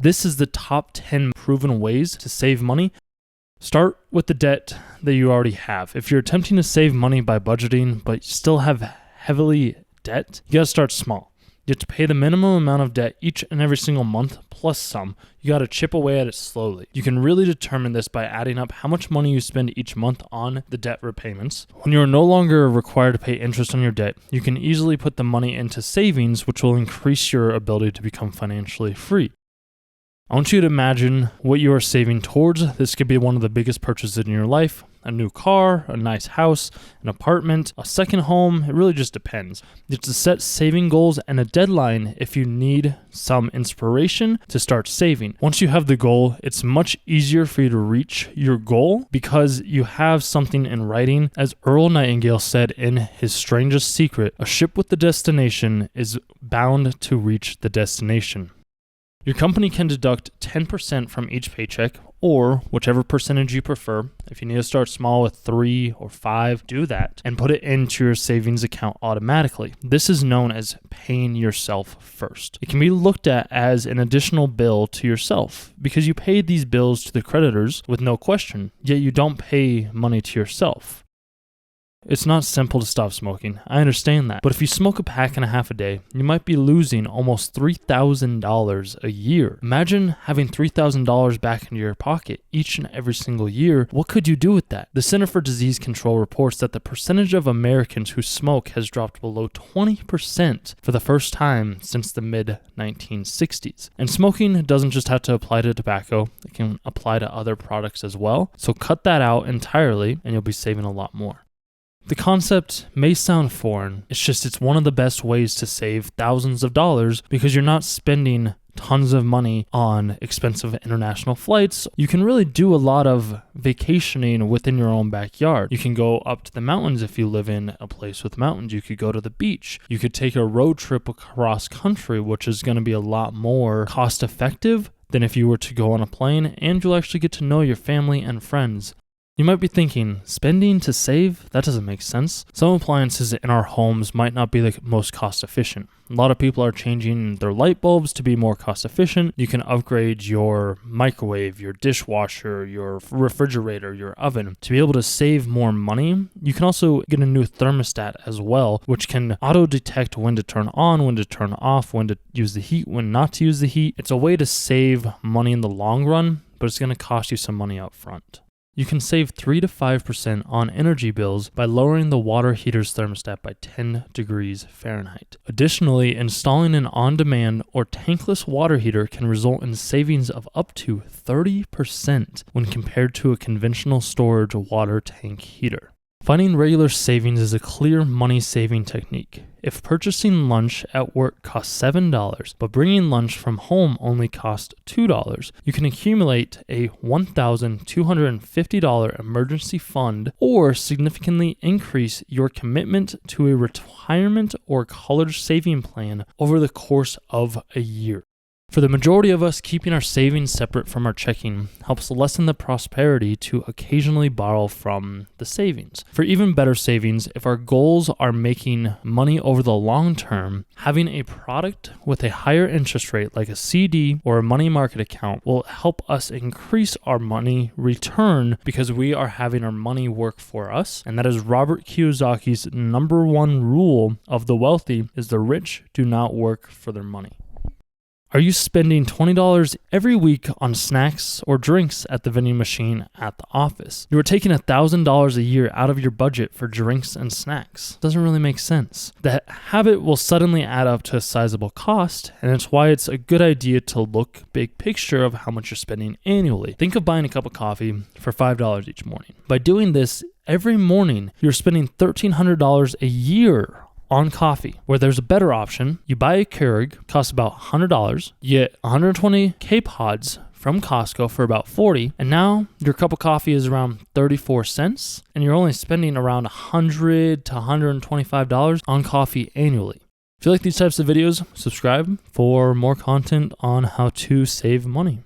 This is the top 10 proven ways to save money. Start with the debt that you already have. If you're attempting to save money by budgeting, but still have heavily debt, you gotta start small. You have to pay the minimum amount of debt each and every single month, plus some. You gotta chip away at it slowly. You can really determine this by adding up how much money you spend each month on the debt repayments. When you are no longer required to pay interest on your debt, you can easily put the money into savings, which will increase your ability to become financially free. I want you to imagine what you are saving towards. This could be one of the biggest purchases in your life: a new car, a nice house, an apartment, a second home. It really just depends. You have to set saving goals and a deadline if you need some inspiration to start saving. Once you have the goal, it's much easier for you to reach your goal because you have something in writing. As Earl Nightingale said in his strangest secret, a ship with the destination is bound to reach the destination. Your company can deduct 10% from each paycheck, or whichever percentage you prefer. If you need to start small with 3 or 5, do that and put it into your savings account automatically. This is known as paying yourself first. It can be looked at as an additional bill to yourself because you paid these bills to the creditors with no question, yet you don't pay money to yourself. It's not simple to stop smoking. I understand that. But if you smoke a pack and a half a day, you might be losing almost $3,000 a year. Imagine having $3,000 back into your pocket each and every single year. What could you do with that? The Center for Disease Control reports that the percentage of Americans who smoke has dropped below 20% for the first time since the mid-1960s. And smoking doesn't just have to apply to tobacco. It can apply to other products as well. So cut that out entirely and you'll be saving a lot more. The concept may sound foreign, it's one of the best ways to save thousands of dollars because you're not spending tons of money on expensive international flights. You can really do a lot of vacationing within your own backyard. You can go up to the mountains if you live in a place with mountains. You could go to the beach. You could take a road trip across country, which is going to be a lot more cost effective than if you were to go on a plane, and you'll actually get to know your family and friends. You might be thinking, spending to save? That doesn't make sense. Some appliances in our homes might not be the most cost efficient. A lot of people are changing their light bulbs to be more cost efficient. You can upgrade your microwave, your dishwasher, your refrigerator, your oven to be able to save more money. You can also get a new thermostat as well, which can auto detect when to turn on, when to turn off, when to use the heat, when not to use the heat. It's a way to save money in the long run, but it's going to cost you some money up front. You can save 3 to 5% on energy bills by lowering the water heater's thermostat by 10 degrees Fahrenheit. Additionally, installing an on-demand or tankless water heater can result in savings of up to 30% when compared to a conventional storage water tank heater. Finding regular savings is a clear money-saving technique. If purchasing lunch at work costs $7, but bringing lunch from home only costs $2, you can accumulate a $1,250 emergency fund or significantly increase your commitment to a retirement or college saving plan over the course of a year. For the majority of us, keeping our savings separate from our checking helps lessen the prosperity to occasionally borrow from the savings. For even better savings, if our goals are making money over the long term, having a product with a higher interest rate like a CD or a money market account will help us increase our money return because we are having our money work for us. And that is Robert Kiyosaki's #1 rule of the wealthy is the rich do not work for their money. Are you spending $20 every week on snacks or drinks at the vending machine at the office? You are taking $1,000 a year out of your budget for drinks and snacks. Doesn't really make sense. The habit will suddenly add up to a sizable cost, and it's why it's a good idea to look big picture of how much you're spending annually. Think of buying a cup of coffee for $5 each morning. By doing this every morning, you're spending $1,300 a year on coffee, where there's a better option. You buy a Keurig, costs about $100, you get 120 K-Pods from Costco for about $40, and now your cup of coffee is around 34 cents, and you're only spending around $100 to $125 on coffee annually. If you like these types of videos, subscribe for more content on how to save money.